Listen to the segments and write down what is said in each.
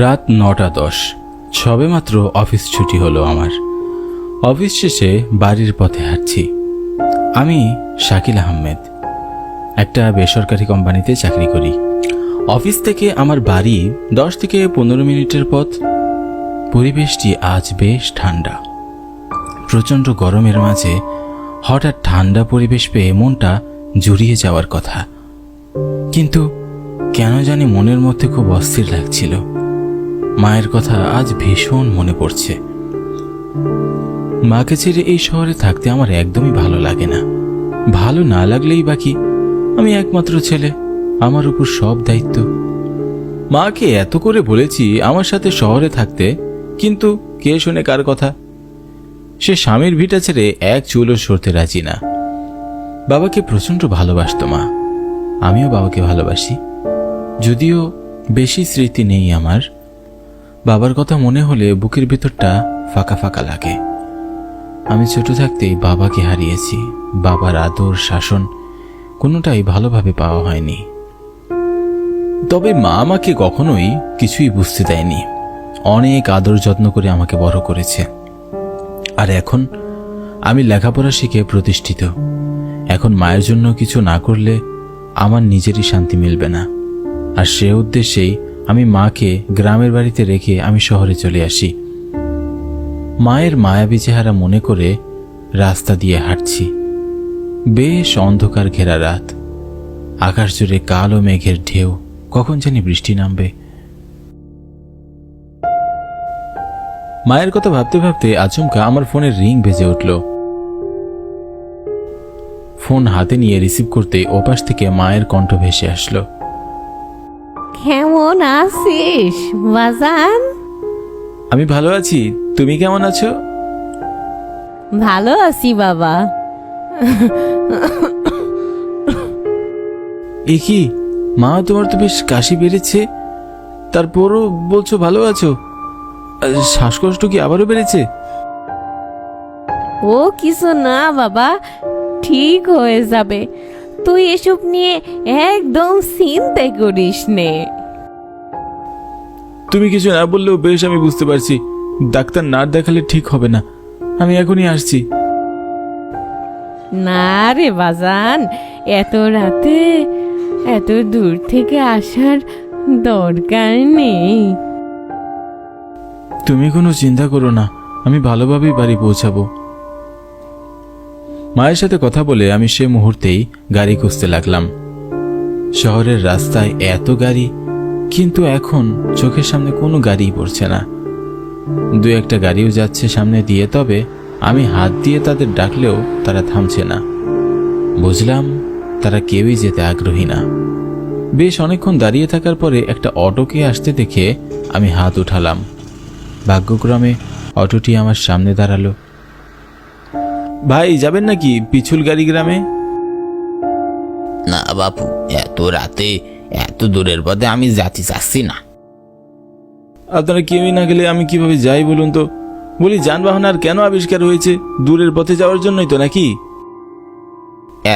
রাত ৯:১০। সবেমাত্র অফিস ছুটি হলো আমার। অফিস শেষে বাড়ির পথে হাঁটছি। আমি শাকিল আহমেদ, একটা বেসরকারি কোম্পানিতে চাকরি করি। অফিস থেকে আমার বাড়ি 10 থেকে 15 মিনিটের পথ। পরিবেশটি আজ বেশ ঠান্ডা। প্রচণ্ড গরমের মাঝে হঠাৎ ঠান্ডা পরিবেশ পেয়ে মনটা জুড়িয়ে যাওয়ার কথা, কিন্তু কেন জানি মনের মধ্যে খুব অস্থির লাগছিল। মায়ের কথা আজ ভীষণ মনে পড়ছে। মাকে ছেড়ে এই শহরে থাকতে আমার একদমই ভালো লাগে না। ভালো না লাগলেই বাকি, আমি একমাত্র ছেলে, আমার উপর সব দায়িত্ব। মাকে এত করে বলেছি আমার সাথে শহরে থাকতে, কিন্তু কে শোনে কার কথা। সে স্বামীর ভিটা ছেড়ে এক চুলও সরতে রাজি না। বাবাকে প্রচণ্ড ভালোবাসত মা, আমিও বাবাকে ভালোবাসি, যদিও বেশি স্মৃতি নেই আমার। বাবার কথা মনে হলে বুকের ভিতরটা ফাঁকা ফাঁকা লাগে। আমি ছোট থাকতেই বাবাকে হারিয়েছি। বাবার আদর শাসন কোনোটাই ভালোভাবে পাওয়া হয়নি। তবে মা আমাকে কখনোই কিছুই বুঝতে দেয়নি। অনেক আদর যত্ন করে আমাকে বড় করেছে। আর এখন আমি লেখাপড়া শিখে প্রতিষ্ঠিত। এখন মায়ের জন্য কিছু না করলে আমার নিজেরই শান্তি মিলবে না। আর সে উদ্দেশ্যেই আমি মাকে গ্রামের বাড়িতে রেখে আমি শহরে চলে আসি। মায়ের মায়াবী চেহারা মনে করে রাস্তা দিয়ে হাঁটছি। বেশ অন্ধকার ঘেরা রাত, আকাশ জুড়ে কালো মেঘের ঢেউ, কখন জানি বৃষ্টি নামবে। মায়ের কথা ভাবতে ভাবতে আচমকা আমার ফোনের রিং বেজে উঠল। ফোন হাতে নিয়ে রিসিভ করতে ওপাশ থেকে মায়ের কণ্ঠ ভেসে আসলো। কেমন আছিস বাজান? আমি ভালো আছি, তুমি কেমন আছো? ভালো আছি বাবা। এ কি মা, তোমার তো বেশ কাশি বেড়েছে, তারপরও বলছো ভালো আছো? শ্বাসকষ্ট কি আবারও বেড়েছে? ও কিছু না বাবা, ঠিক হয়ে যাবে। তুই এসব নিয়ে একদম চিন্তা করিস নে। তুমি কিছু না বললেও বেশ আমি বুঝতে পারছি। ডাক্তার না দেখালে ঠিক হবে না। আমি এখনই আসছি। না রে বাজান, এত রাতে এত দূর থেকে আসার দরকার নেই। তুমি কোনো চিন্তা করো না, আমি ভালোভাবেই বাড়ি পৌঁছাবো। মায়ের সাথে কথা বলে আমি সে মুহূর্তেই গাড়ি খুঁজতে লাগলাম। শহরের রাস্তায় এত গাড়ি, কিন্তু এখন চোখের সামনে কোনো গাড়িই পড়ছে না। দু একটা গাড়িও যাচ্ছে সামনে দিয়ে, তবে আমি হাত দিয়ে তাদের ডাকলেও তারা থামছে না। বুঝলাম তারা কেউই যেতে আগ্রহী না। বেশ অনেকক্ষণ দাঁড়িয়ে থাকার পরে একটা অটোকে আসতে দেখে আমি হাত উঠালাম। ভাগ্যক্রমে অটোটি আমার সামনে দাঁড়ালো। ভাই, যাবেন নাকি পিছুল গাড়ি গ্রামে? না বাপু, এত রাতে এত দূরের পথে আমি যাতে চাচ্ছি না। আপনারা কেউই না গেলে আমি কিভাবে যাই বলুন তো? বলি, যানবাহন আর কেন আবিষ্কার হয়েছে? দূরের পথে যাওয়ার জন্যই তো নাকি?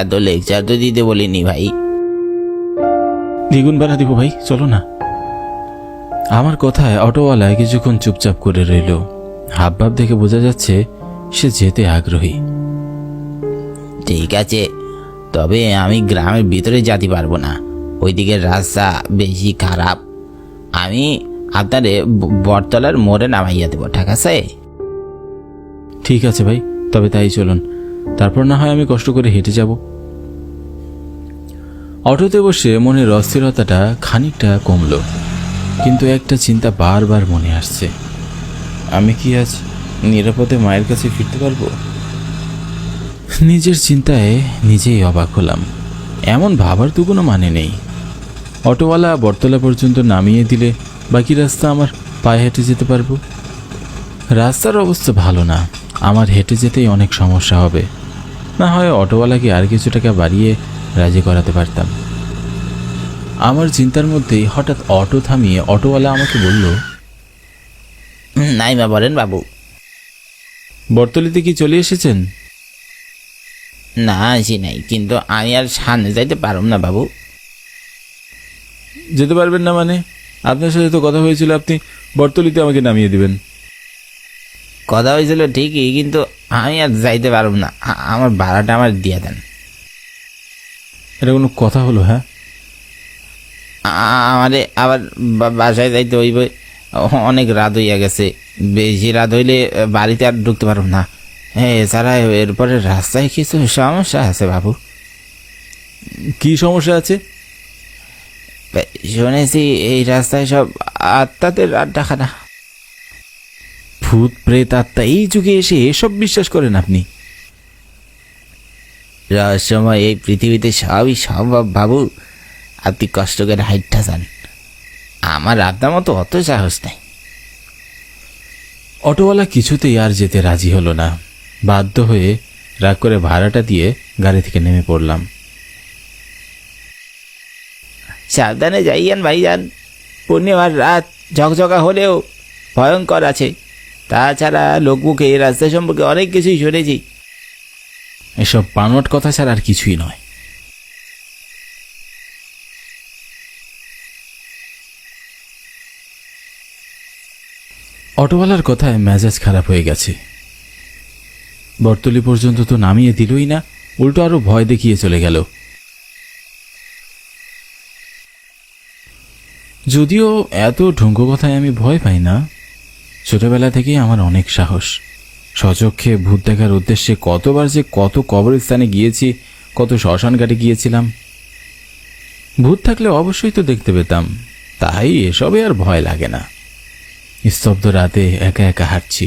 এত লেকচার তো দিতে বলিনি ভাই। দ্বিগুণ ভাড়া দিব ভাই, চলো না। আমার কথায় অটোওয়ালায় কিছুক্ষণ চুপচাপ করে রইল। হাবভাব দেখে বোঝা যাচ্ছে সে যেতে আগ্রহী। ঠিক আছে, তবে আমি গ্রামের ভিতরে যেতে পারবো না, ওইদিকের রাস্তা বেশি খারাপ। আমি আপনারে বটতলার মোড়ে নামাইয়া দেবো, ঠিক আছে? ঠিক আছে ভাই, তবে তাই চলুন, তারপর না হয় আমি কষ্ট করে হেঁটে যাব। অটোতে বসে মনের অস্থিরতাটা খানিকটা কমলো, কিন্তু একটা চিন্তা বারবার মনে আসছে। আমি কি আজ নিরাপদে মায়ের কাছে ফিরতে পারবো? নিজের চিন্তায় নিজেই অবাক হলাম। এমন ভাবার তো কোনো মানে নেই। অটোওয়ালা বটতলা পর্যন্ত নামিয়ে দিলে বাকি রাস্তা আমার পায়ে হেঁটে যেতে পারবো। রাস্তার অবস্থা ভালো না, আমার হেঁটে যেতেই অনেক সমস্যা হবে। না হয় অটোওয়ালাকে আর কিছু টাকা বাড়িয়ে রাজি করাতে পারতাম। আমার চিন্তার মধ্যেই হঠাৎ অটো থামিয়ে অটোওয়ালা আমাকে বলল, নাই মা, বলেন বাবু। বটতলিতে কি চলে এসেছেন? না, আসি নাই, কিন্তু আমি আর সামনে যাইতে পারব না বাবু। যেতে পারবেন না মানে? আপনার সাথে তো কথা হয়েছিল আপনি বটতলিতে আমাকে নামিয়ে দিবেন। কথা হয়েছিল ঠিকই, কিন্তু আমি আর যাইতে পারব না। আমার ভাড়াটা আমার দিয়ে দেন। এটা কোনো কথা হলো? হ্যাঁ, আমারে আবার বাসায় যাইতে হইবে। অনেক রাত হইয়া গেছে। বেশি রাত হইলে বাড়িতে আর ঢুকতে পারব না। হ্যাঁ, এছাড়া এরপরে রাস্তায় কিছু সমস্যা আছে বাবু। কি সমস্যা আছে? শুনেছি এই রাস্তায় সব আত্মাদের আড্ডাখানা। ভূত প্রেত আত্মা এই যুগে এসে এসব বিশ্বাস করেন আপনি? রহস্যময় এই পৃথিবীতে সবই সম্ভব বাবু। আপনি কষ্ট করে হাইটটা যান, আমার আপনার মতো অত সাহস নাই। অটোওয়ালা কিছুতেই আর যেতে রাজি হলো না। বাধ্য হয়ে রাগ করে ভাড়াটা দিয়ে গাড়ি থেকে নেমে পড়লাম। সাবধানে যাইয়েন ভাইজান। পূর্ণিমার রাত ঝকঝকা হলেও ভয়ঙ্কর আছে। তাছাড়া লোকমুখে এই রাস্তা সম্পর্কে অনেক কিছুই শুনেছি। এসব বানোয়াট কথা ছাড়া আর কিছুই নয়। অটোওয়ালার কথায় মেজাজ খারাপ হয়ে গেছে। বটতলি পর্যন্ত তো নামিয়ে দিলই না, উল্টো আরো ভয় দেখিয়ে চলে গেল। যদিও এত ঢুঙ্গো কথায় আমি ভয় পাই না, ছোটবেলা থেকেই আমার অনেক সাহস। সচক্ষে ভূত দেখার উদ্দেশ্যে কতবার যে কত কবরস্থানে গিয়েছি, কত শ্মশান ঘাটে গিয়েছিলাম। ভূত থাকলে অবশ্যই তো দেখতে পেতাম, তাই এসবে আর ভয় লাগে না। স্তব্ধ রাতে একা একা হাঁটছি।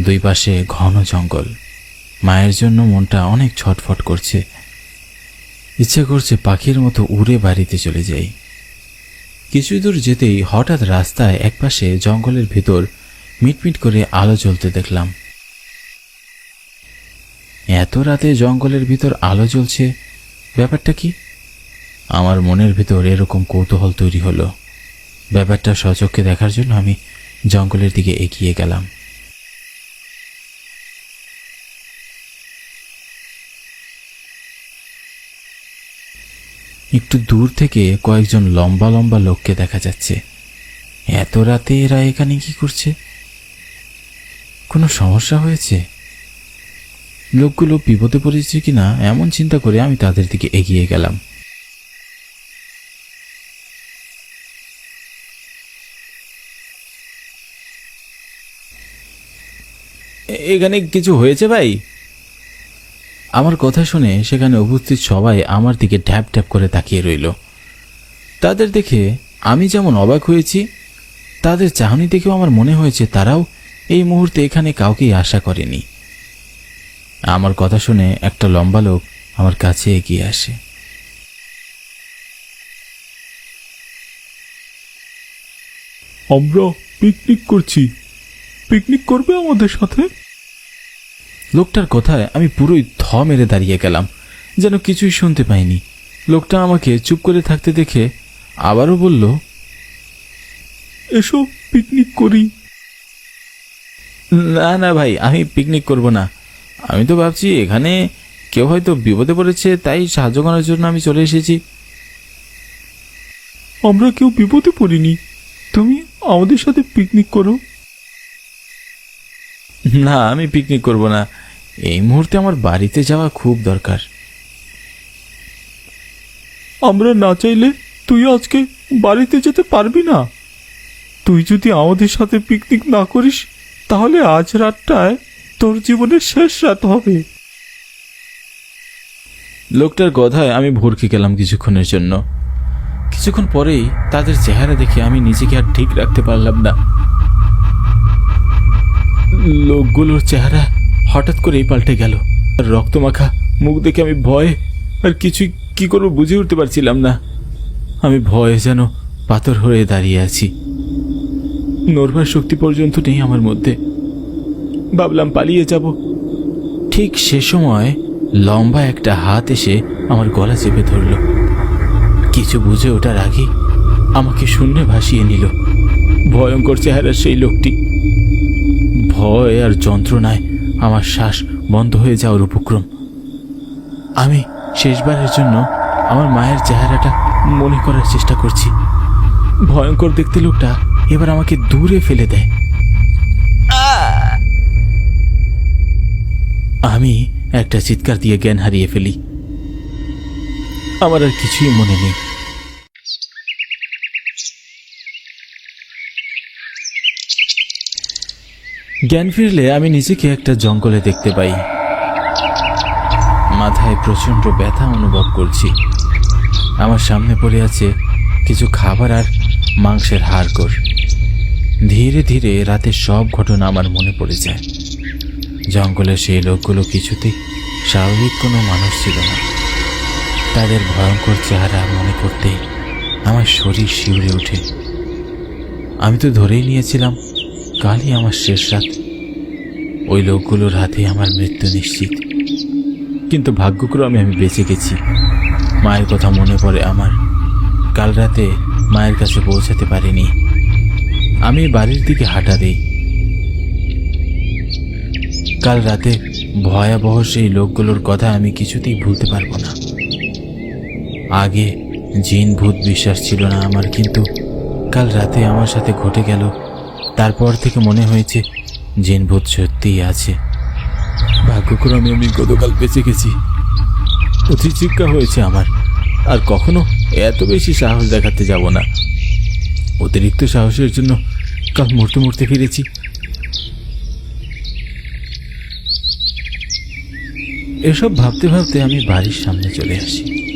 দুই পাশে ঘন জঙ্গল। মায়ের জন্য মনটা অনেক ছটফট করছে। ইচ্ছে করছে পাখির মতো উড়ে বাড়িতে চলে যাই। কিছু দূর যেতেই হঠাৎ রাস্তায় একপাশে জঙ্গলের ভিতর মিটমিট করে আলো জ্বলতে দেখলাম। এত রাতে জঙ্গলের ভিতর আলো জ্বলছে, ব্যাপারটা কি? আমার মনের ভিতর এরকম কৌতূহল তৈরি হলো। ব্যাপারটা সচক্ষে দেখার জন্য আমি জঙ্গলের দিকে এগিয়ে গেলাম। একটু দূর থেকে কয়েকজন লম্বা লম্বা লোককে দেখা যাচ্ছে। এত রাতে এরা এখানে কি করছে? কোনো সমস্যা হয়েছে? লোকগুলো বিপদে পড়েছে কিনা এমন চিন্তা করে আমি তাদের দিকে এগিয়ে গেলাম। এখানে কিছু হয়েছে ভাই? আমার কথা শুনে সেখানে উপস্থিত সবাই আমার দিকে ঢ্যাপ ঢ্যাপ করে তাকিয়ে রইল। তাদের দেখে আমি যেমন অবাক হয়েছি, তাদের চাহনি দেখেও আমার মনে হয়েছে তারাও এই মুহূর্তে এখানে কাউকেই আশা করেনি। আমার কথা শুনে একটা লম্বা লোক আমার কাছে এগিয়ে আসে। আমরা পিকনিক করছি, পিকনিক করবে আমাদের সাথে? লোকটার কথায় আমি পুরোই থ মেরে দাঁড়িয়ে গেলাম, যেন কিছুই শুনতে পাইনি। লোকটা আমাকে চুপ করে থাকতে দেখে আবারও বলল, এসো পিকনিক করি। না না ভাই, আমি পিকনিক করব না। আমি তো ভাবছি এখানে কেউ হয়তো বিপদে পড়েছে, তাই সাহায্য করার জন্য আমি চলে এসেছি। আমরা কেউ বিপদে পড়িনি, তুমি আমাদের সাথে পিকনিক করো। না, আমি পিকনিক করব না। এই মুহূর্তে আমার বাড়িতে যাওয়া খুব দরকার। আমরা না চাইলে তুই আজকে বাড়িতে যেতে পারবি না। তুই যদি আমাদের সাথে পিকনিক না করিস, তাহলে আজ রাতটায় তোর জীবনের শেষ রাত হবে। লোকটার কথায় আমি ভরকে গেলাম কিছুক্ষণের জন্য। কিছুক্ষণ পরেই তাদের চেহারা দেখে আমি নিজেকে আর ঠিক রাখতে পারলাম না। লোকগুলোর চেহারা হঠাৎ করেই পাল্টে গেল। রক্তমাখা মুখ দেখে আমি ভয়ে আর কিছুই কি করবো বুঝে উঠতে পারছিলাম না। আমি ভয়ে যেন পাথর হয়ে দাঁড়িয়ে আছি। নড়বার শক্তি পর্যন্ত নেই আমার মধ্যে। ভাবলাম পালিয়ে যাব। ঠিক সে সময় লম্বা একটা হাত এসে আমার গলা চেপে ধরল। কিছু বুঝে ওঠার আগে আমাকে শূন্যে ভাসিয়ে নিল। ভয়ঙ্কর চেহারার সেই লোকটি ভয় আর যন্ত্রণায় আমার শ্বাস বন্ধ হয়ে যাওয়ার উপক্রম। আমি শেষবারের জন্য আমার মায়ের চেহারাটা মনে করার চেষ্টা করছি। ভয়ঙ্কর দেখতে লোকটা এবার আমাকে দূরে ফেলে দেয়। আমি একটা চিৎকার দিয়ে জ্ঞান হারিয়ে ফেলি। আমার আর কিছুই মনে নেই। জ্ঞান ফিরলে আমি নিজেকে একটা জঙ্গলে দেখতে পাই। মাথায় প্রচণ্ড ব্যথা অনুভব করছি। আমার সামনে পড়ে আছে কিছু খাবার আর মাংসের হাড়গোড়। ধীরে ধীরে রাতের সব ঘটনা আমার মনে পড়ে যায়। জঙ্গলের সেই লোকগুলো কিছুতেই স্বাভাবিক কোনো মানুষ ছিল না। তাদের ভয়ঙ্কর চেহারা মনে করতেই আমার শরীর শিউরে ওঠে। আমি তো ধরেই নিয়েছিলাম কালই আমার শেষ রাত। ওই লোকগুলোর হাতে আমার মৃত্যু নিশ্চিত। কিন্তু ভাগ্যক্রমে আমি বেঁচে গেছি। মায়ের কথা মনে পড়ে আমার। কাল রাতে মায়ের কাছে পৌঁছাতে পারিনি। আমি বাড়ির দিকে হাঁটা দিই। কাল রাতে ভয়াবহ সেই লোকগুলোর কথা আমি কিছুতেই ভুলতে পারবো না। আগে জিন ভূত বিশ্বাস ছিল না আমার, কিন্তু কাল রাতে আমার সাথে ঘটে গেল। তারপর থেকে মনে হয়েছে জিন ভূত সত্যিই আছে। ভাগ্যক্রমে আমি গতকাল বেঁচে গেছি। অতি চিৎকার হয়েছে আমার। আর কখনো এত বেশি সাহস দেখাতে যাব না। অতিরিক্ত সাহসের জন্য কাল মরতে মরতে ফিরেছি। এসব ভাবতে ভাবতে আমি বাড়ির সামনে চলে আসি।